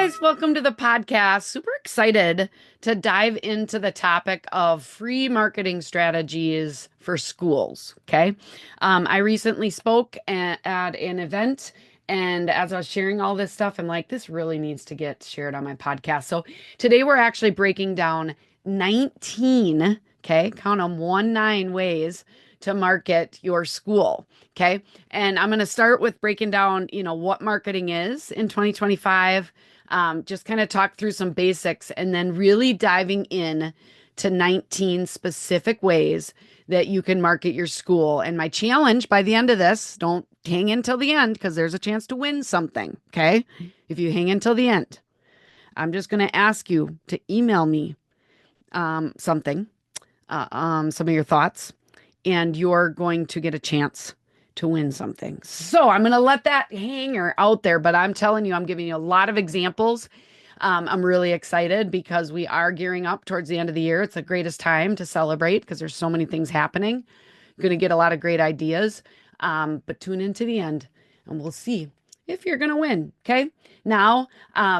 guys, welcome to the podcast. Super excited to dive into the topic of free marketing strategies for schools. Okay. I recently spoke at an event, and as I was sharing all this stuff, I'm like, this really needs to get shared on my podcast. So today we're actually breaking down 19, okay, count them 19 ways to market your school. Okay. And I'm going to start with breaking down, what marketing is in 2025. Just kind of talk through some basics and then really diving in to 19 specific ways that you can market your school. And my challenge by the end of this, don't hang until the end because there's a chance to win something. Okay. If you hang until the end, I'm just going to ask you to email me something, some of your thoughts, and you're going to get a chance to win something. So I'm going to let that hanger out there, but I'm telling you, I'm giving you a lot of examples. I'm really excited because we are gearing up towards the end of the year. It's the greatest time to celebrate because there's so many things happening. Going to get a lot of great ideas. But tune into the end and we'll see if you're going to win. Okay. Now,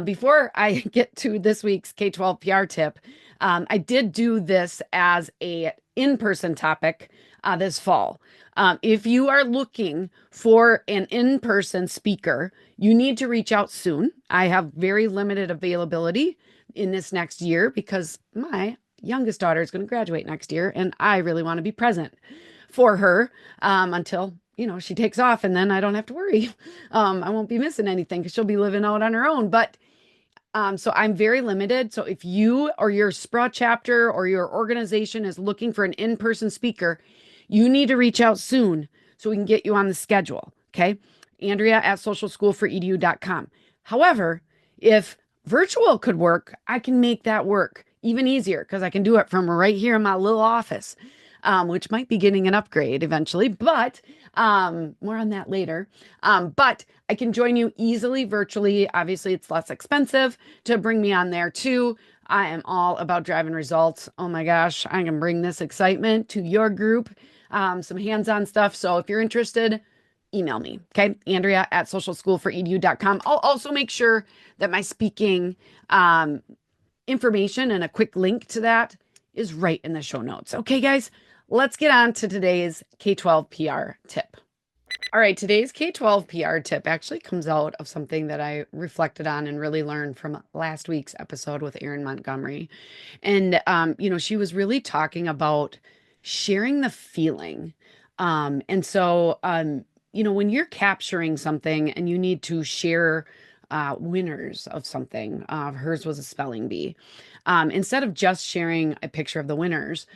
before I get to this week's K-12 PR tip, I did do this as a in-person topic this fall. If you are looking for an in-person speaker, you need to reach out soon. I have very limited availability in this next year because my youngest daughter is going to graduate next year, and I really want to be present for her until she takes off, and then I don't have to worry. I won't be missing anything because she'll be living out on her own. But so I'm very limited. So if you or your SPRA chapter or your organization is looking for an in-person speaker, you need to reach out soon so we can get you on the schedule. Okay. Andrea at socialschoolforedu.com. However, if virtual could work, I can make that work even easier because I can do it from right here in my little office, which might be getting an upgrade eventually, but more on that later. But I can join you easily virtually. Obviously, it's less expensive to bring me on there too. I am all about driving results. Oh my gosh, I can bring this excitement to your group, some hands-on stuff. So if you're interested, email me. Okay. Andrea at socialschoolforedu.com. I'll also make sure that my speaking information and a quick link to that is right in the show notes. Okay, guys, let's get on to today's K-12 PR tip. All right, today's K-12 PR tip actually comes out of something that I reflected on and really learned from last week's episode with Erin Montgomery. And, she was really talking about sharing the feeling. When you're capturing something and you need to share winners of something, hers was a spelling bee. Instead of just sharing a picture of the winners,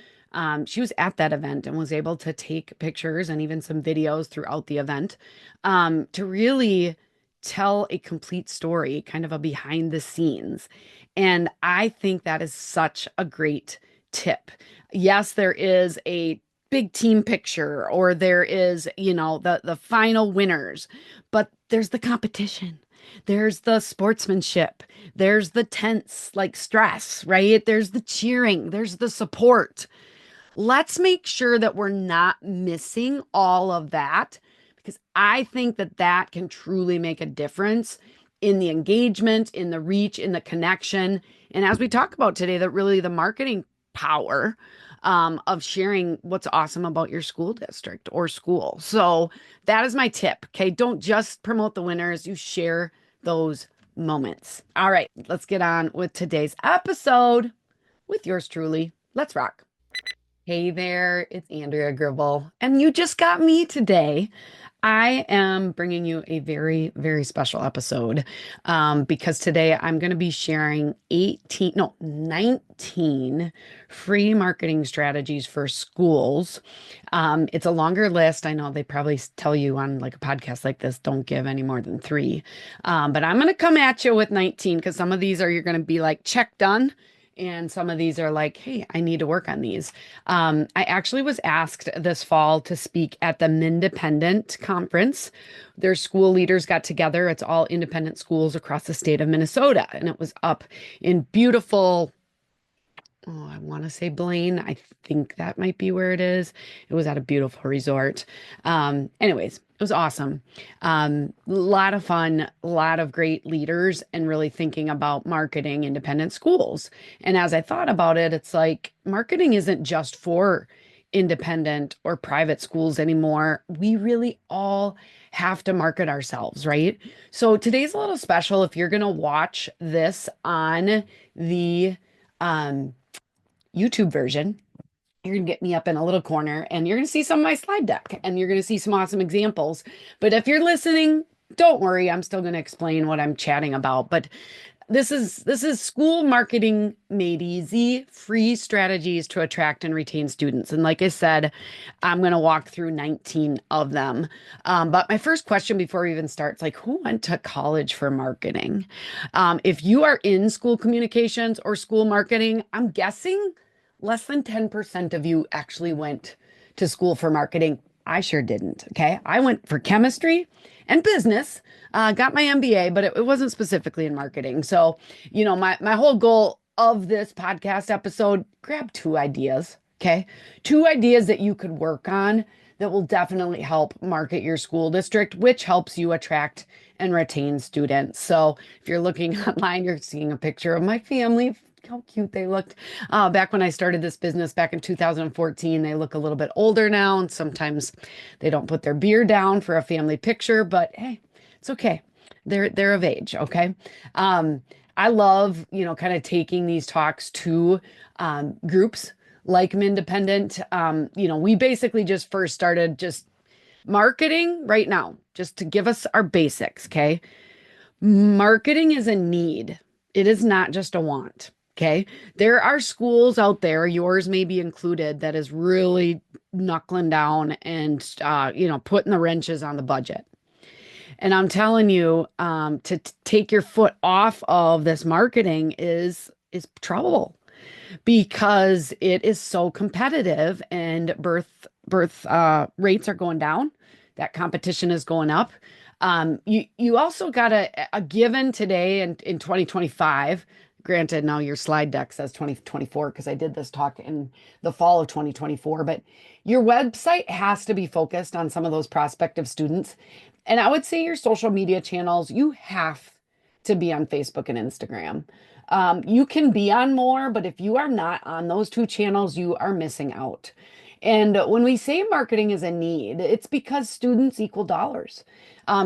she was at that event and was able to take pictures and even some videos throughout the event to really tell a complete story, kind of a behind the scenes. And I think that is such a great tip. Yes, there is a big team picture or there is, the final winners, but there's the competition. There's the sportsmanship. There's the tense, like stress, right? There's the cheering. There's the support. Let's make sure that we're not missing all of that because I think that that can truly make a difference in the engagement, in the reach, in the connection. And as we talk about today, that really the marketing power of sharing what's awesome about your school district or school. So that is my tip. Okay. Don't just promote the winners, you share those moments. All right. Let's get on with today's episode with yours truly. Let's rock. Hey there, it's Andrea Gribble, and you just got me today. I am bringing you a very, very special episode because today I'm going to be sharing 19 free marketing strategies for schools. It's a longer list. I know they probably tell you on like a podcast like this, don't give any more than three. But I'm going to come at you with 19 because some of these you're going to be like, check, done. And some of these are like, hey, I need to work on these. I actually was asked this fall to speak at the Mindependent Conference. Their school leaders got together. It's all independent schools across the state of Minnesota. And it was up in beautiful, Oh, I want to say Blaine. I think that might be where it is. It was at a beautiful resort. Anyways, it was awesome. A lot of fun, a lot of great leaders, and really thinking about marketing independent schools. And as I thought about it, it's like marketing isn't just for independent or private schools anymore. We really all have to market ourselves, right? So today's a little special if you're going to watch this on the um YouTube version, you're going to get me up in a little corner and you're going to see some of my slide deck and you're going to see some awesome examples. But if you're listening, don't worry, I'm still going to explain what I'm chatting about. But this is school marketing made easy, free strategies to attract and retain students. And like I said, I'm going to walk through 19 of them. But my first question before we even start is like, who went to college for marketing? If you are in school communications or school marketing, I'm guessing less than 10% of you actually went to school for marketing. I sure didn't. Okay. I went for chemistry and business, got my MBA, but it wasn't specifically in marketing. So, my whole goal of this podcast episode, grab two ideas. Okay. Two ideas that you could work on that will definitely help market your school district, which helps you attract and retain students. So if you're looking online, you're seeing a picture of my family. How cute they looked back when I started this business back in 2014. They look a little bit older now, and sometimes they don't put their beard down for a family picture, but hey, it's okay. They're of age, okay? Um, I love, kind of taking these talks to groups like Independent. We basically just first started just marketing right now, just to give us our basics, okay? Marketing is a need. It is not just a want. Okay. There are schools out there, yours may be included, that is really knuckling down and, putting the wrenches on the budget. And I'm telling you, to take your foot off of this marketing is trouble because it is so competitive and birth rates are going down. That competition is going up. You also got a given today in 2025. Granted, now your slide deck says 2024 because I did this talk in the fall of 2024, but your website has to be focused on some of those prospective students. And I would say your social media channels, you have to be on Facebook and Instagram. You can be on more, but if you are not on those two channels, you are missing out. And when we say marketing is a need, it's because students equal dollars.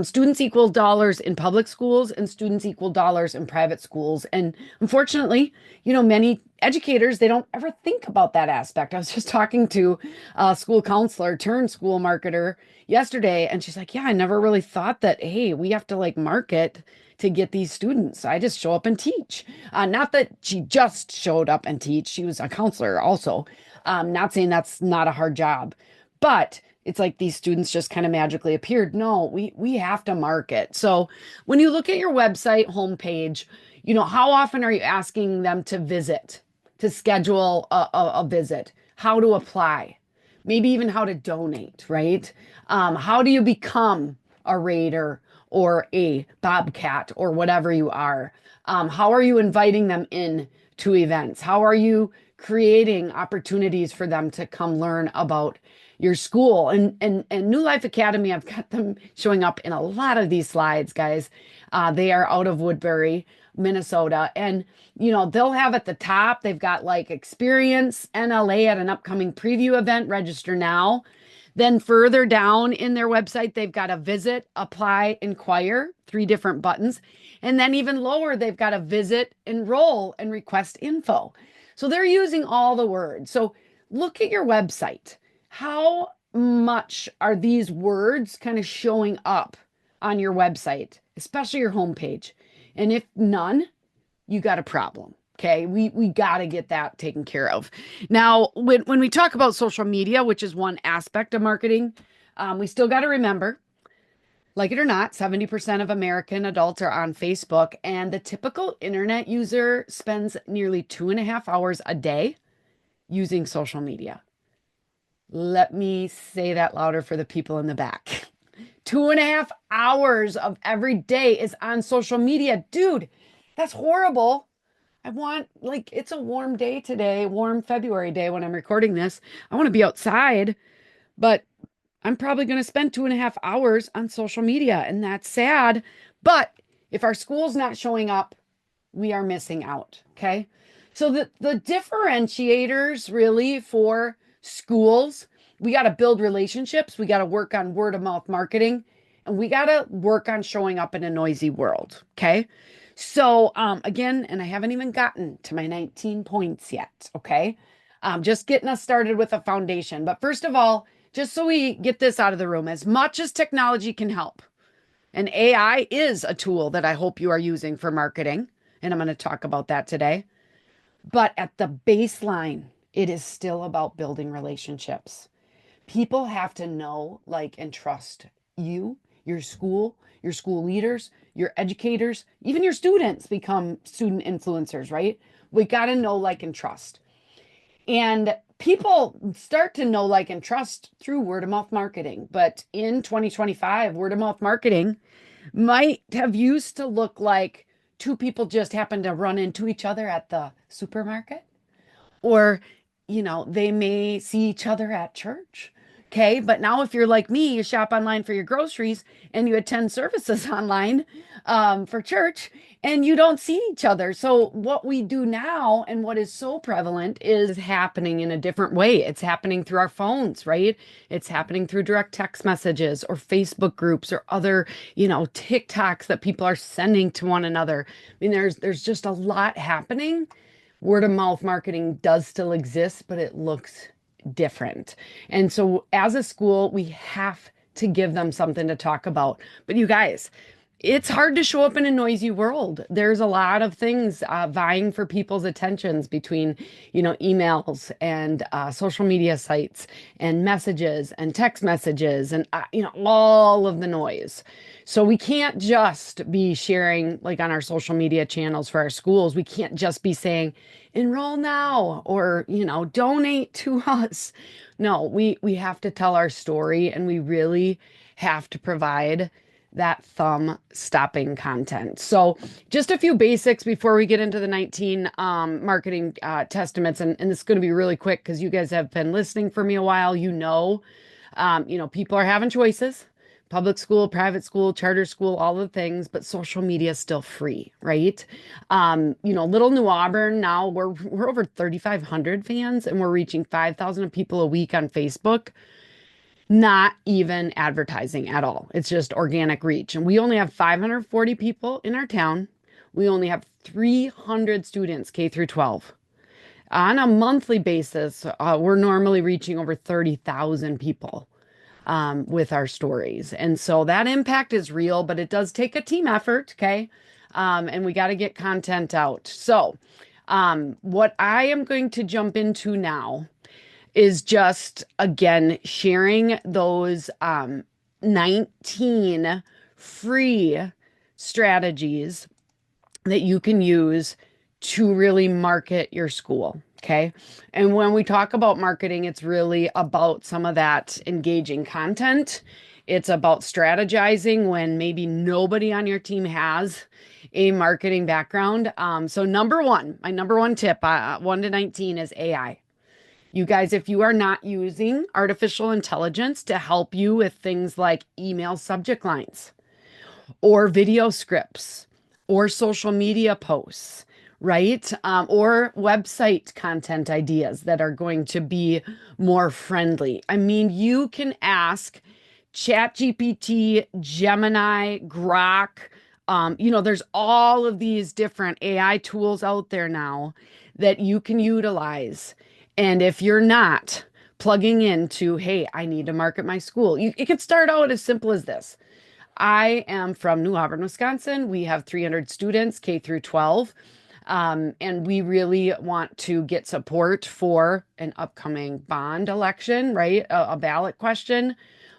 Students equal dollars in public schools and students equal dollars in private schools. And unfortunately, many educators, they don't ever think about that aspect. I was just talking to a school counselor turned school marketer yesterday, and she's like, yeah, I never really thought that, hey, we have to like market to get these students. I just show up and teach. Not that she just showed up and teach. She was a counselor also. Not saying that's not a hard job, but it's like these students just kind of magically appeared. No, we have to market. So when you look at your website homepage, how often are you asking them to visit, to schedule a visit, how to apply, maybe even how to donate, right? How do you become a raider or a bobcat or whatever you are? How are you inviting them in to events? How are you creating opportunities for them to come learn about your school? And New Life Academy, I've got them showing up in a lot of these slides, guys. They are out of Woodbury, Minnesota. And, they'll have at the top, they've got like experience NLA at an upcoming preview event, register now. Then further down in their website, they've got a visit, apply, inquire, three different buttons. And then even lower, they've got a visit, enroll, and request info. So they're using all the words. So look at your website. How much are these words kind of showing up on your website, especially your homepage? And if none, you got a problem. Okay, we got to get that taken care of. Now, when we talk about social media, which is one aspect of marketing, we still got to remember, like it or not, 70% of American adults are on Facebook, and the typical internet user spends nearly 2.5 hours a day using social media. Let me say that louder for the people in the back. 2.5 hours of every day is on social media. Dude, that's horrible. I want, like, it's a warm day today, warm February day when I'm recording this. I want to be outside, but I'm probably going to spend 2.5 hours on social media, and that's sad. But if our school's not showing up, we are missing out. Okay. So the differentiators really for schools, we got to build relationships, we got to work on word of mouth marketing, and we got to work on showing up in a noisy world. Okay. So again, and I haven't even gotten to my 19 points yet. Okay. Just getting us started with a foundation. But first of all, just so we get this out of the room, as much as technology can help, and AI is a tool that I hope you are using for marketing. And I'm going to talk about that today. But at the baseline, it is still about building relationships. People have to know, like, and trust you, your school leaders, your educators, even your students become student influencers, right? We got to know, like, and trust. And people start to know, like, and trust through word of mouth marketing. But in 2025, word of mouth marketing might have used to look like two people just happened to run into each other at the supermarket, or, they may see each other at church. Okay. But now, if you're like me, you shop online for your groceries and you attend services online for church and you don't see each other. So, what we do now and what is so prevalent is happening in a different way. It's happening through our phones, right? It's happening through direct text messages or Facebook groups or other, TikToks that people are sending to one another. I mean, there's just a lot happening. Word of mouth marketing does still exist, but it looks different. And so, as a school, we have to give them something to talk about. But you guys, it's hard to show up in a noisy world. There's a lot of things vying for people's attentions between, emails and social media sites and messages and text messages and, all of the noise. So we can't just be sharing, like, on our social media channels for our schools. We can't just be saying, enroll now, or, donate to us. No, we have to tell our story, and we really have to provide that thumb stopping content. So, just a few basics before we get into the 19 marketing testaments. And this is going to be really quick because you guys have been listening for me a while. People are having choices: public school, private school, charter school, all the things, but social media is still free, right? Little New Auburn, now we're over 3,500 fans, and we're reaching 5,000 people a week on Facebook. Not even advertising at all. It's just organic reach. And we only have 540 people in our town. We only have 300 students, K through 12. On a monthly basis, we're normally reaching over 30,000 people with our stories. And so that impact is real, but it does take a team effort, okay? And we got to get content out. So, what I am going to jump into now is just, again, sharing those 19 free strategies that you can use to really market your school. Okay. And when we talk about marketing, it's really about some of that engaging content. It's about strategizing when maybe nobody on your team has a marketing background. So, my number one tip, 1 to 19, is AI. You guys, if you are not using artificial intelligence to help you with things like email subject lines or video scripts or social media posts, right? Or website content ideas that are going to be more friendly. I mean, you can ask ChatGPT, Gemini, Grok. There's all of these different AI tools out there now that you can utilize. And if you're not plugging into, hey, I need to market my school, it could start out as simple as this. I am from New Auburn, Wisconsin. We have 300 students, K through 12. And we really want to get support for an upcoming bond election, right? A ballot question.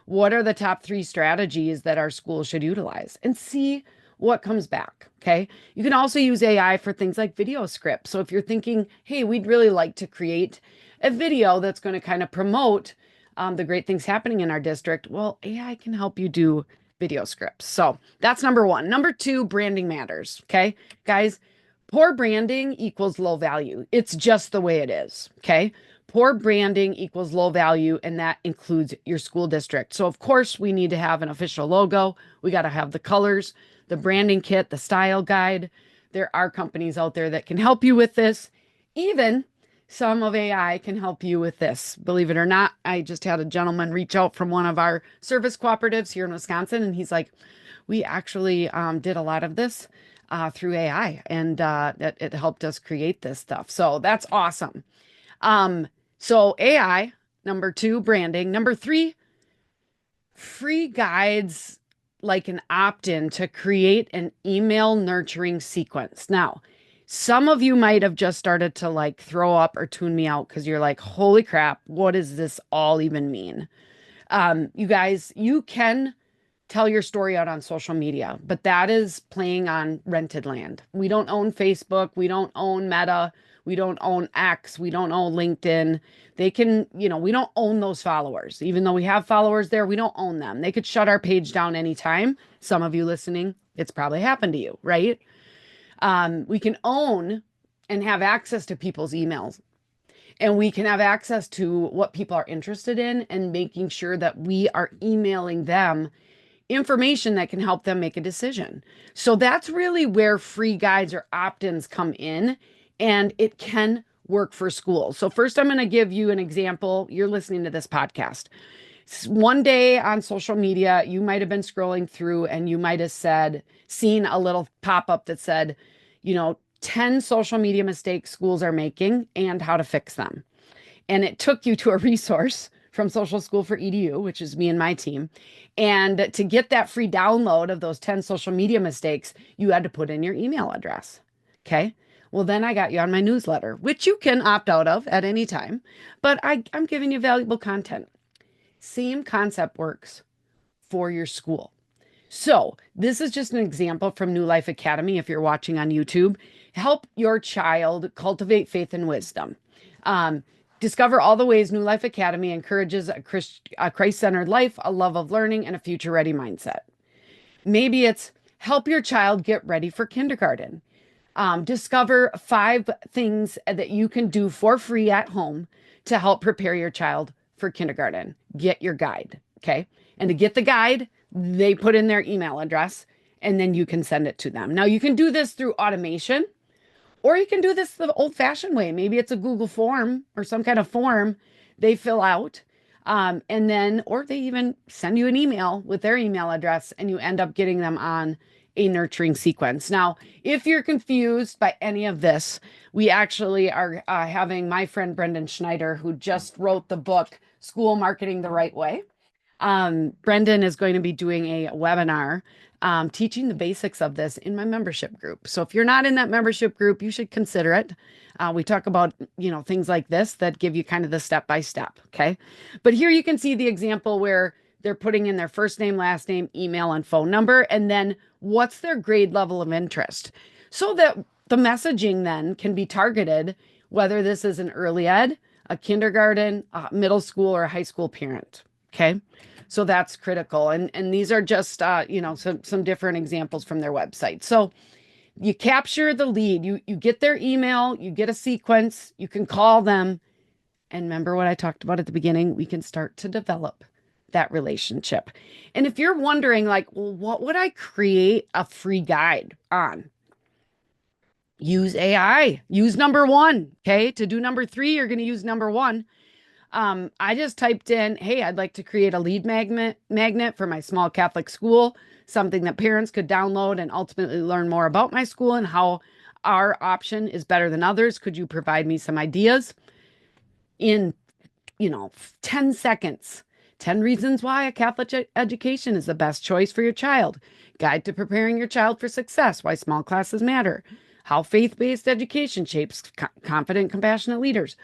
What are the top 3 strategies that our school should utilize? And see what comes back. Okay. You can also use AI for things like video scripts. So if you're thinking, hey, we'd really like to create a video that's going to kind of promote the great things happening in our district, well, AI can help you do video scripts. So that's number 1. Number 2, branding matters. Okay, guys, Poor branding equals low value. It's just the way it is. Okay. Poor branding equals low value, and that includes your school district. So, of course, we need to have an official logo. We got to have the colors, the branding kit, the style guide. There are companies out there that can help you with this. Even some of AI can help you with this. Believe it or not, I just had a gentleman reach out from one of our service cooperatives here in Wisconsin, and he's like, we actually did a lot of this through AI, and it helped us create this stuff. So that's awesome. So AI, number two, branding. Number three, free guides like an opt-in to create an email nurturing sequence. Now, some of you might have just started to like throw up or tune me out because you're like, holy crap, what does this all even mean? You guys, you can tell your story out on social media, but that is playing on rented land. We don't own Facebook. We don't own Meta. We don't own X. We don't own LinkedIn. They can, we don't own those followers. Even though we have followers there, we don't own them. They could shut our page down anytime. Some of you listening, it's probably happened to you, right? We can own and have access to people's emails. And we can have access to what people are interested in and making sure that we are emailing them information that can help them make a decision. So that's really where free guides or opt-ins come in, and it can work for schools. So first, I'm going to give you an example. You're listening to this podcast. One day on social media, you might have been scrolling through and you might have seen a little pop-up that said, 10 social media mistakes schools are making and how to fix them. And it took you to a resource from Social School for EDU, which is me and my team. And to get that free download of those 10 social media mistakes, you had to put in your email address. Okay. Well, then I got you on my newsletter, which you can opt out of at any time, but I'm giving you valuable content. Same concept works for your school. So this is just an example from New Life Academy. If you're watching on YouTube, help your child cultivate faith and wisdom. Discover all the ways New Life Academy encourages a Christ-centered life, a love of learning, and a future-ready mindset. Maybe it's help your child get ready for kindergarten. Discover 5 things that you can do for free at home to help prepare your child for kindergarten. Get your guide, okay? And to get the guide, they put in their email address, and then you can send it to them. Now, you can do this through automation, or you can do this the old-fashioned way. Maybe it's a Google form or some kind of form they fill out, or they even send you an email with their email address, and you end up getting them on a nurturing sequence. Now, if you're confused by any of this, we actually are having my friend Brendan Schneider, who just wrote the book, School Marketing the Right Way. Brendan is going to be doing a webinar teaching the basics of this in my membership group. So if you're not in that membership group, you should consider it. We talk about, things like this that give you kind of the step-by-step, okay? But here you can see the example where they're putting in their first name, last name, email, and phone number, and then what's their grade level of interest, so that the messaging then can be targeted, whether this is an early ed, a kindergarten, a middle school, or a high school parent, okay? So that's critical. And these are just, some different examples from their website. So you capture the lead, you get their email, you get a sequence, you can call them. And remember what I talked about at the beginning, we can start to develop that relationship. And if you're wondering, like, well, what would I create a free guide on? Use AI. Use number 1. Okay. To do number 3, you're going to use number 1. I just typed in, hey, I'd like to create a lead magnet for my small Catholic school, something that parents could download and ultimately learn more about my school and how our option is better than others. Could you provide me some ideas? In, 10 seconds, 10 reasons why a Catholic education is the best choice for your child. Guide to preparing your child for success, why small classes matter. How faith-based education shapes confident, compassionate leaders.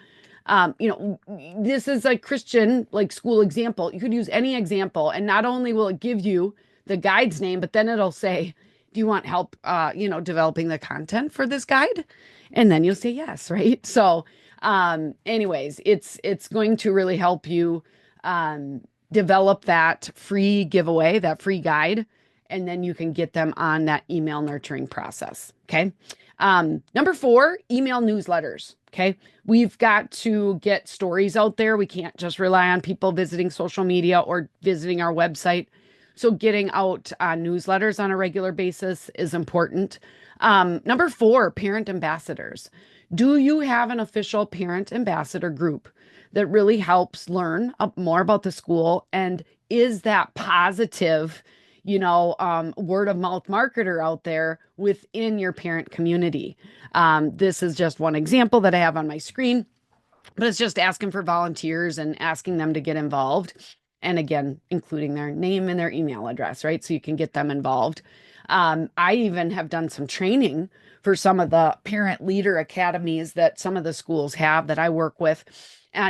This is a Christian school example. You could use any example, and not only will it give you the guide's name, but then it'll say, do you want help, developing the content for this guide? And then you'll say yes, right? So, anyways, it's going to really help you develop that free giveaway, that free guide, and then you can get them on that email nurturing process. Okay. Number four, email newsletters. Okay. We've got to get stories out there. We can't just rely on people visiting social media or visiting our website. So getting out newsletters on a regular basis is important. Number four, parent ambassadors. Do you have an official parent ambassador group that really helps learn more about the school? And is that positive, word of mouth marketer out there within your parent community? This is just one example that I have on my screen, but it's just asking for volunteers and asking them to get involved. And again, including their name and their email address, right? So you can get them involved. I even have done some training for some of the parent leader academies that some of the schools have that I work with,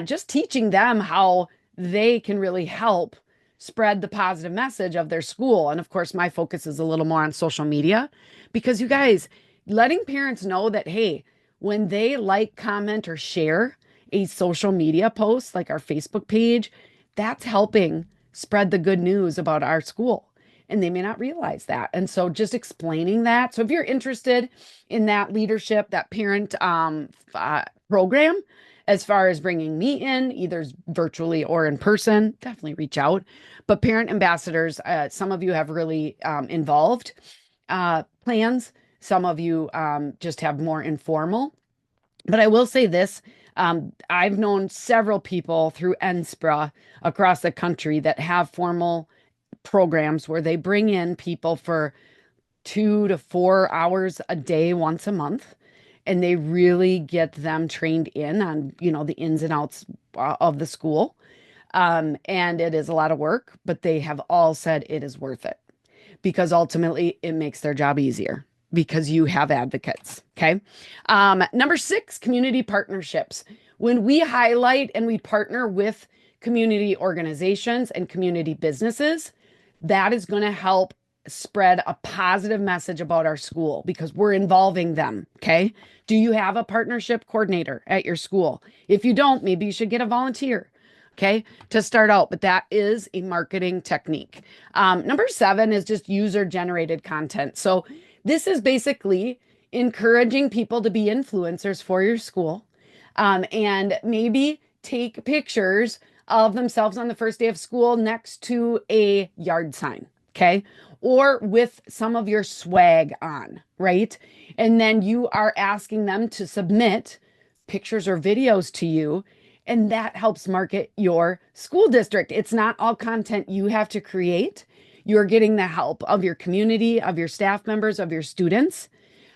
just teaching them how they can really help spread the positive message of their school. And of course, my focus is a little more on social media because you guys, letting parents know that, hey, when they like, comment, or share a social media post like our Facebook page, that's helping spread the good news about our school. And they may not realize that. And so just explaining that. So if you're interested in that leadership, that parent program, as far as bringing me in, either virtually or in person, definitely reach out. But parent ambassadors, some of you have really involved plans. Some of you just have more informal. But I will say this, I've known several people through NSPRA across the country that have formal programs where they bring in people for 2 to 4 hours a day once a month, and they really get them trained in on, the ins and outs of the school. And it is a lot of work, but they have all said it is worth it because ultimately it makes their job easier because you have advocates. Okay. Number six, community partnerships. When we highlight and we partner with community organizations and community businesses, that is going to help spread a positive message about our school because we're involving them. Okay. Do you have a partnership coordinator at your school? If you don't, maybe you should get a volunteer. Okay, to start out, but that is a marketing technique. Number seven is just user generated content. So this is basically encouraging people to be influencers for your school, and maybe take pictures of themselves on the first day of school next to a yard sign. Okay, or with some of your swag on, right? And then you are asking them to submit pictures or videos to you. And that helps market your school district. It's not all content you have to create. You're getting the help of your community, of your staff members, of your students.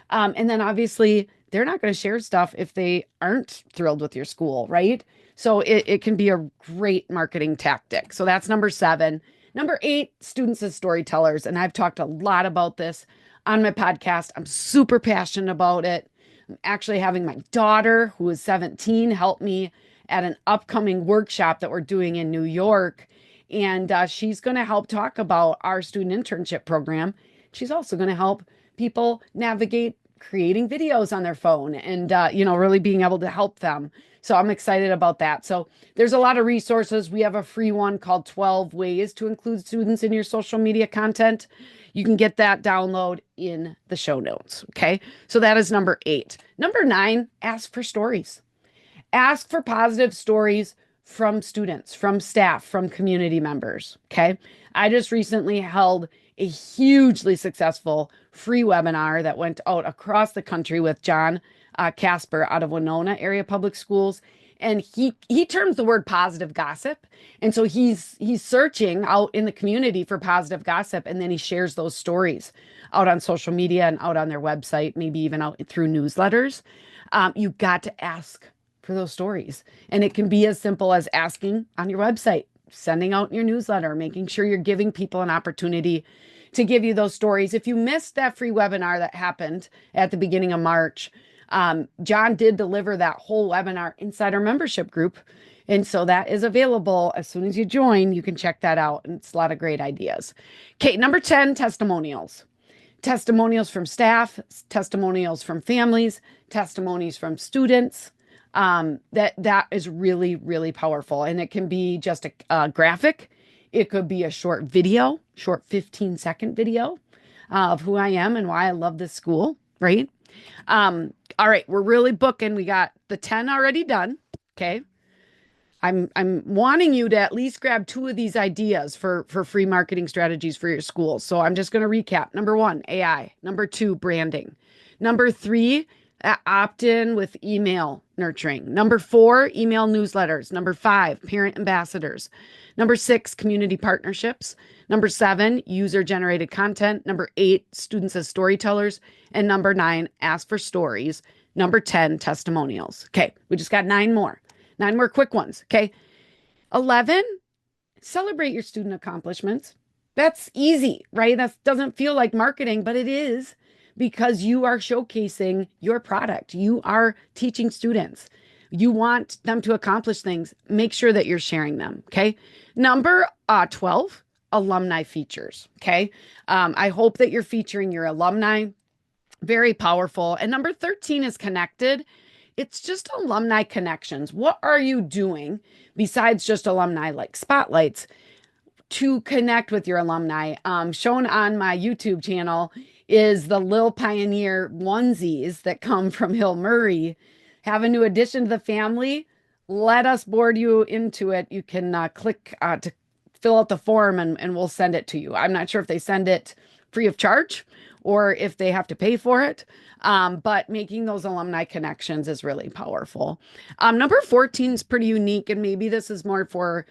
And then obviously, they're not going to share stuff if they aren't thrilled with your school, right? So it can be a great marketing tactic. So that's number seven. Number eight, students as storytellers. And I've talked a lot about this on my podcast. I'm super passionate about it. I'm actually having my daughter, who is 17, help me at an upcoming workshop that we're doing in New York. And she's going to help talk about our student internship program. She's also going to help people navigate creating videos on their phone and, really being able to help them. So I'm excited about that. So there's a lot of resources. We have a free one called 12 Ways to Include Students in Your Social Media Content. You can get that download in the show notes. Okay. So that is number eight. Number nine, ask for stories. Ask for positive stories from students, from staff, from community members. Okay. I just recently held a hugely successful free webinar that went out across the country with John Casper out of Winona Area Public Schools. And he terms the word positive gossip. And so he's searching out in the community for positive gossip. And then he shares those stories out on social media and out on their website, maybe even out through newsletters. You've got to ask for those stories. And it can be as simple as asking on your website, sending out your newsletter, making sure you're giving people an opportunity to give you those stories. If you missed that free webinar that happened at the beginning of March, John did deliver that whole webinar inside our membership group. And so that is available as soon as you join. You can check that out. And it's a lot of great ideas. Okay, number 10, testimonials. Testimonials from staff, testimonials from families, testimonies from students. That is really, really powerful. And it can be just a graphic. It could be a short video, short 15-second video of who I am and why I love this school, right? All right, we're really booking. We got the 10 already done. Okay. I'm wanting you to at least grab two of these ideas for free marketing strategies for your school. So I'm just going to recap. Number one, AI. Number two, branding. Number three, opt in with email nurturing. Number four, email newsletters. Number five, parent ambassadors. Number six, community partnerships. Number seven, user generated content. Number eight, students as storytellers. And number nine, ask for stories. Number 10, testimonials. Okay, we just got nine more. Nine more quick ones. Okay. 11, celebrate your student accomplishments. That's easy, right? That doesn't feel like marketing, but it is because you are showcasing your product. You are teaching students. You want them to accomplish things. Make sure that you're sharing them. Okay. Number 12, alumni features. Okay. I hope that you're featuring your alumni. Very powerful. And number 13 is connected. It's just alumni connections. What are you doing besides just alumni like spotlights to connect with your alumni? Shown on my YouTube channel is the Lil Pioneer onesies that come from Hill Murray. Have a new addition to the family. Let us board you into it. You can click to fill out the form and we'll send it to you. I'm not sure if they send it free of charge or if they have to pay for it. But making those alumni connections is really powerful. Number 14 is pretty unique, and maybe this is more for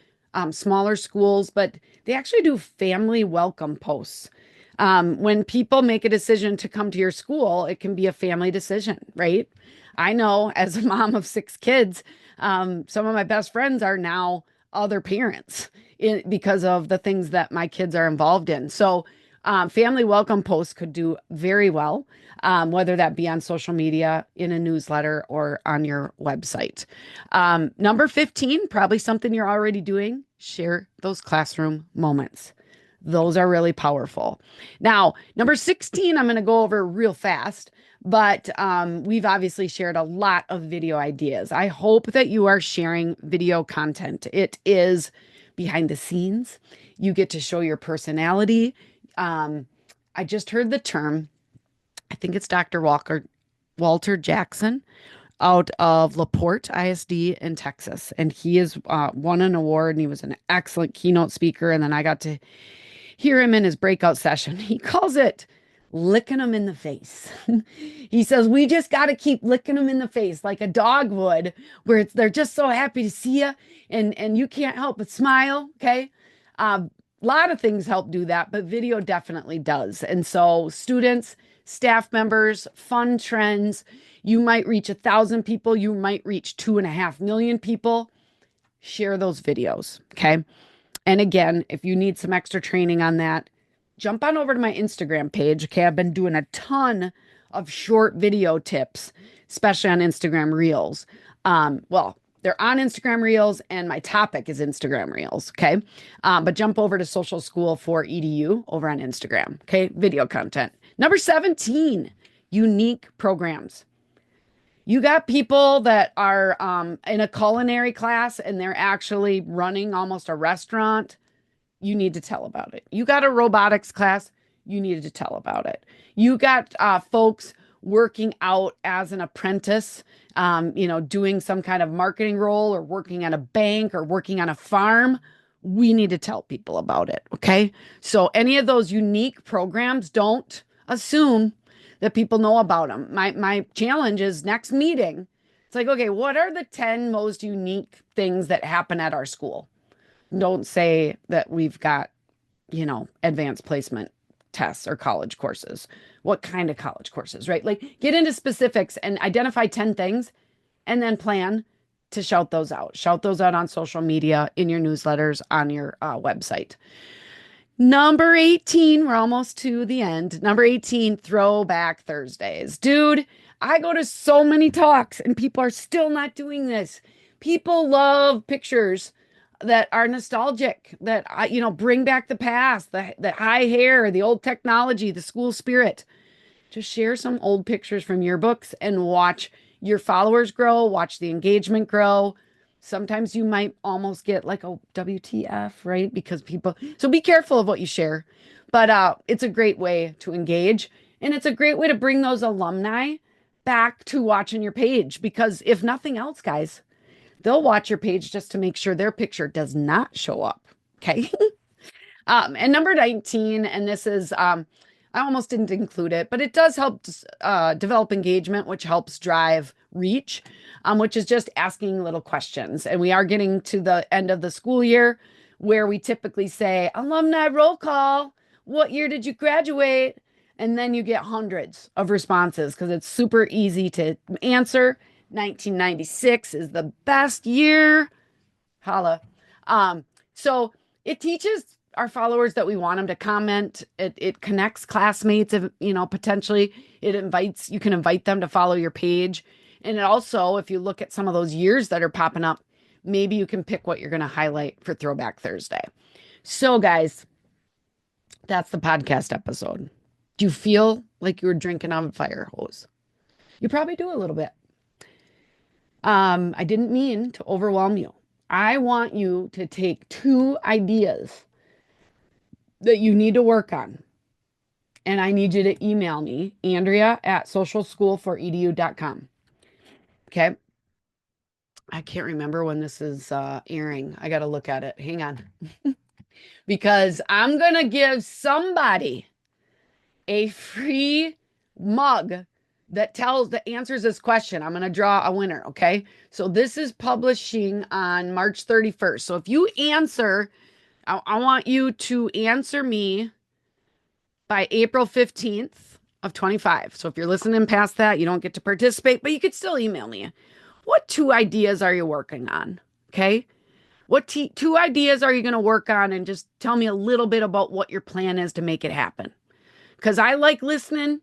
smaller schools, but they actually do family welcome posts. When people make a decision to come to your school, it can be a family decision, right? I know as a mom of six kids, some of my best friends are now other parents because of the things that my kids are involved in. So family welcome posts could do very well, whether that be on social media, in a newsletter, or on your website. Number 15, probably something you're already doing, share those classroom moments. Those are really powerful. Now, number 16, I'm going to go over real fast, but we've obviously shared a lot of video ideas. I hope that you are sharing video content. It is behind the scenes. You get to show your personality. I just heard the term, I think it's Dr. Walter Jackson out of LaPorte ISD in Texas. And he has won an award and he was an excellent keynote speaker. And then I got to hear him in his breakout session. He calls it licking them in the face. He says, we just got to keep licking them in the face like a dog would, where they're just so happy to see you and you can't help but smile. Okay. A lot of things help do that, but video definitely does. And so students, staff members, fun trends, you might reach 1,000 people. You might reach 2.5 million people. Share those videos. Okay. And again, if you need some extra training on that, jump on over to my Instagram page. Okay. I've been doing a ton of short video tips, especially on Instagram Reels. Well, they're on Instagram Reels and my topic is Instagram Reels. Okay. But jump over to Social School for EDU over on Instagram. Okay. Video content. Number 17, unique programs. You got people that are in a culinary class and they're actually running almost a restaurant. You need to tell about it. You got a robotics class. You needed to tell about it. You got folks working out as an apprentice, doing some kind of marketing role or working at a bank or working on a farm. We need to tell people about it. Okay. So any of those unique programs, don't assume that people know about them. My challenge is next meeting. It's like, okay, what are the 10 most unique things that happen at our school? Don't say that we've got, advanced placement tests or college courses. What kind of college courses, right? Like get into specifics and identify 10 things and then plan to shout those out. Shout those out on social media, in your newsletters, on your website. Number 18, we're almost to the end. Number 18, Throwback Thursdays. Dude, I go to so many talks and people are still not doing this. People love pictures that are nostalgic, that, bring back the past, the high hair, the old technology, the school spirit. Just share some old pictures from yearbooks and watch your followers grow, watch the engagement grow. Sometimes you might almost get like a WTF, right? Because so be careful of what you share, but it's a great way to engage and it's a great way to bring those alumni back to watching your page because if nothing else, guys, they'll watch your page just to make sure their picture does not show up. Okay. And number 19, and this is, I almost didn't include it, but it does help develop engagement, which helps drive reach, which is just asking little questions. And we are getting to the end of the school year where we typically say, alumni roll call. What year did you graduate? And then you get hundreds of responses because it's super easy to answer. 1996 is the best year. Holla. So it teaches our followers that we want them to comment. It connects classmates, if, potentially you can invite them to follow your page. And it also, if you look at some of those years that are popping up, maybe you can pick what you're going to highlight for Throwback Thursday. So guys, that's the podcast episode. Do you feel like you were drinking on a fire hose? You probably do a little bit. I didn't mean to overwhelm you. I want you to take 2 ideas that you need to work on. And I need you to email me, Andrea at socialschoolforedu.com. Okay. I can't remember when this is airing. I got to look at it. Hang on. Because I'm going to give somebody a free mug that answers this question. I'm going to draw a winner. Okay. So this is publishing on March 31st. So if you answer, I want you to answer me by April 15th of 25. So if you're listening past that, you don't get to participate, but you could still email me. What 2 ideas are you working on? Okay. What 2 ideas are you going to work on? And just tell me a little bit about what your plan is to make it happen. Because I like listening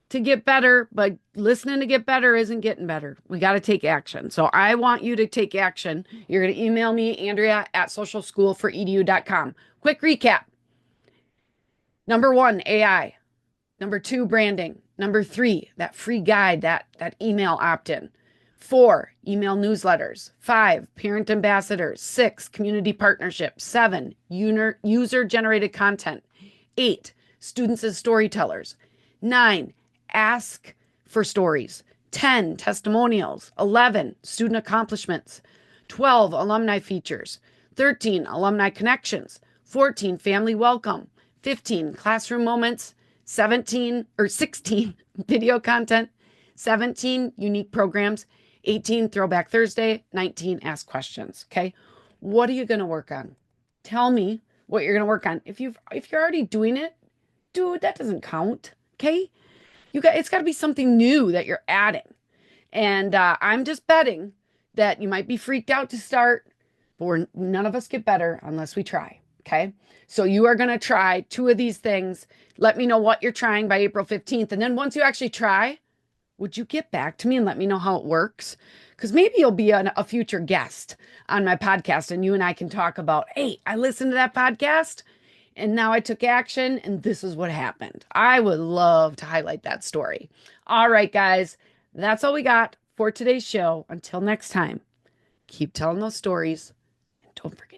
to get better, but listening to get better isn't getting better. We got to take action. So I want you to take action. You're going to email me, Andrea at socialschoolforedu.com. Quick recap. Number 1, AI. Number 2, branding. Number 3, that free guide, that email opt-in. 4, email newsletters. 5, parent ambassadors. 6, community partnerships. 7, user-generated content. 8, students as storytellers. 9, ask for stories. 10, testimonials. 11, student accomplishments. 12, alumni features. 13, alumni connections. 14, family welcome. 15, classroom moments. 16, video content. 17, unique programs. 18, Throwback Thursday. 19, ask questions. Okay. What are you going to work on? Tell me what you're going to work on. If you're already doing it, dude, that doesn't count. Okay. It's got to be something new that you're adding. And I'm just betting that you might be freaked out to start, but none of us get better unless we try. Okay. So you are going to try 2 of these things. Let me know what you're trying by April 15th. And then once you actually try, would you get back to me and let me know how it works? Because maybe you'll be a future guest on my podcast and you and I can talk about, hey, I listened to that podcast and now I took action and this is what happened. I would love to highlight that story. All right, guys, that's all we got for today's show. Until next time, keep telling those stories and don't forget.